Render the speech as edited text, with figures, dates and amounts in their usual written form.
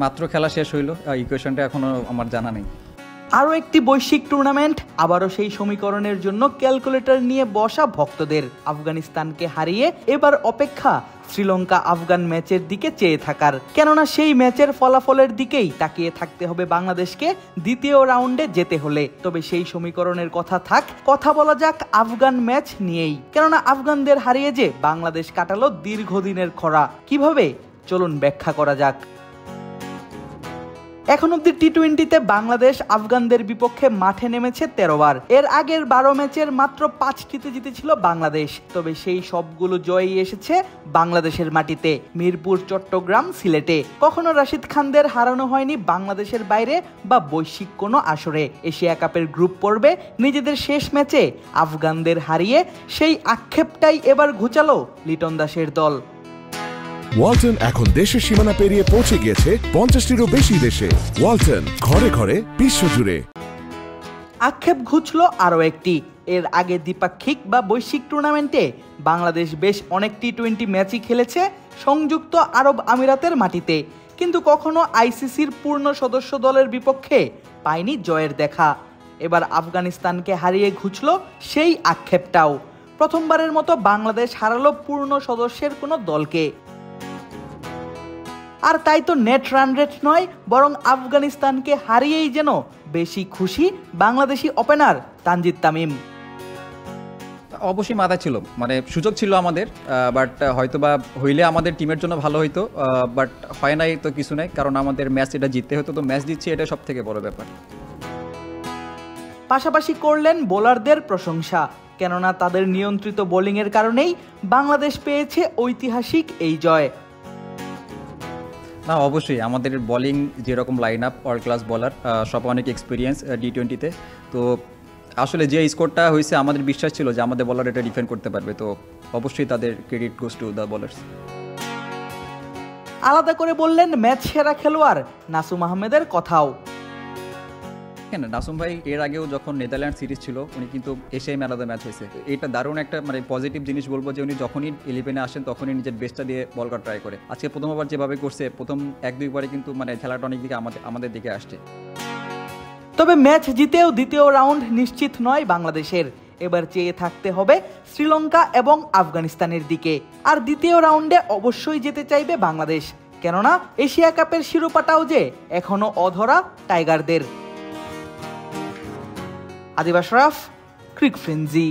মাত্র খেলা শেষ হইল, ইকুয়েশনটা এখনো আমার জানা নেই। আরও একটি বৈশ্বিক টুর্নামেন্ট, আবারও সেই সমীকরণের জন্য ক্যালকুলেটর নিয়ে বসা ভক্তদের। আফগানিস্তানকে হারিয়ে এবার অপেক্ষা শ্রীলঙ্কা আফগান ম্যাচের দিকে চেয়ে থাকার, কেননা সেই ম্যাচের ফলাফলের দিকেই তাকিয়ে থাকতে হবে বাংলাদেশকে দ্বিতীয় রাউন্ডে যেতে হলে। তবে সেই সমীকরণের কথা থাক, কথা বলা যাক আফগান ম্যাচ নিয়েই, কেননা আফগানদের হারিয়ে যে বাংলাদেশ কাটালো দীর্ঘদিনের খরা। কিভাবে, চলুন ব্যাখ্যা করা যাক। এখন অব্দি টি-20তে বাংলাদেশ আফগানদের বিপক্ষে মাঠে নেমেছে 13 বার। এর আগের 12 ম্যাচের মাত্র 5টিতে জিতেছিল বাংলাদেশ। তবে সেই সবগুলো জয়ই এসেছে বাংলাদেশের মাটিতে, মিরপুর, চট্টগ্রাম, সিলেটে। কখনো রাশিদ খানদের হারানো হয়নি বাংলাদেশের বাইরে বা বৈশ্বিক কোনো আসরে। এশিয়া কাপের গ্রুপ পর্বে নিজেদের শেষ ম্যাচে আফগানদের হারিয়ে সেই আক্ষেপটাই এবার ঘুচালো লিটন দাসের দল। ওয়ালটন এখন দেশের সীমানা পেরিয়ে পৌঁছে গিয়েছে 50টিরও বেশি দেশে। ওয়ালটন, ঘরে ঘরে, বিশ্বজুড়ে। আক্ষেপ ঘুচল আরও একটি। এর আগে দ্বিপাক্ষিক বা বৈশ্বিক টুর্নামেন্টে বাংলাদেশ বেশ অনেক টি-20 ম্যাচই খেলেছে সংযুক্ত আরব আমিরাতের মাটিতে, কিন্তু কখনো আইসিসির পূর্ণ সদস্য দলের বিপক্ষে পায়নি জয়ের দেখা। এবার আফগানিস্তানকে হারিয়ে ঘুচল সেই আক্ষেপটাও। প্রথমবারের মতো বাংলাদেশ হারালো পূর্ণ সদস্যের কোনো দলকে। আর তাই তো নেট রান রেট নয়, বরং আফগানিস্তানকে হারিয়েই যেন বেশি খুশি বাংলাদেশি ওপেনার তানজিদ তামিম। অবশ্যই মাথায় ছিল, মানে সুযোগ ছিল আমাদের, বাট হয়তো বা হইলে আমাদের টিমের জন্য ভালো হইতো, বাট হয় নাই তো কিছু নাই, কারণ আমাদের ম্যাচ এটা জিততে হতো, তো ম্যাচ জিতছি, এটা সব থেকে বড় ব্যাপার। পাশাপাশি করলেন বোলারদের প্রশংসা, কেননা তাদের নিয়ন্ত্রিত বোলিংয়ের কারণেই বাংলাদেশ পেয়েছে ঐতিহাসিক এই জয়। না, অবশ্যই আমাদের বোলিং যেরকম line up, world class bowler, সব অনেক এক্সপিরিয়েন্স টি-20তে। তো আসলে যে স্কোরটা হয়েছে, আমাদের বিশ্বাস ছিল যে আমাদের বোলার এটা ডিফেন্ড করতে পারবে, তো অবশ্যই তাদের credit goes to the bowlers. আলাদা করে বললেন ম্যাচ সেরা খেলোয়াড় নাসুম আহমেদের কথাও। কেন, নাসুম ভাই এর আগেও যখন নেদারল্যান্ড সিরিজ ছিল, উনি কিন্তু এশিয়ায় আলাদা ম্যাচ হয়েছে। এটা দারুণ একটা মানে পজিটিভ জিনিস বলবো, যে উনি যখনই 11-এ আসেন তখনই নিজের বেস্টটা দিয়ে বল করা ট্রাই করে। আজকে প্রথমবার যেভাবে করছে, প্রথম 1-2 বারে কিন্তু মানে খেলাটা অনেক দিকে আমাদের দিকে আসছে। তবে ম্যাচ জিতেও দ্বিতীয় রাউন্ড নিশ্চিত নয় বাংলাদেশের। এবার চেয়ে থাকতে হবে শ্রীলঙ্কা এবং আফগানিস্তানের দিকে। আর দ্বিতীয় রাউন্ডে অবশ্যই যেতে চাইবে বাংলাদেশ, কেননা এশিয়া কাপের শিরোপাটাও যে এখনো অধরা টাইগারদের। আদিব আশরাফ, ক্রিক ফ্রেঞ্জি।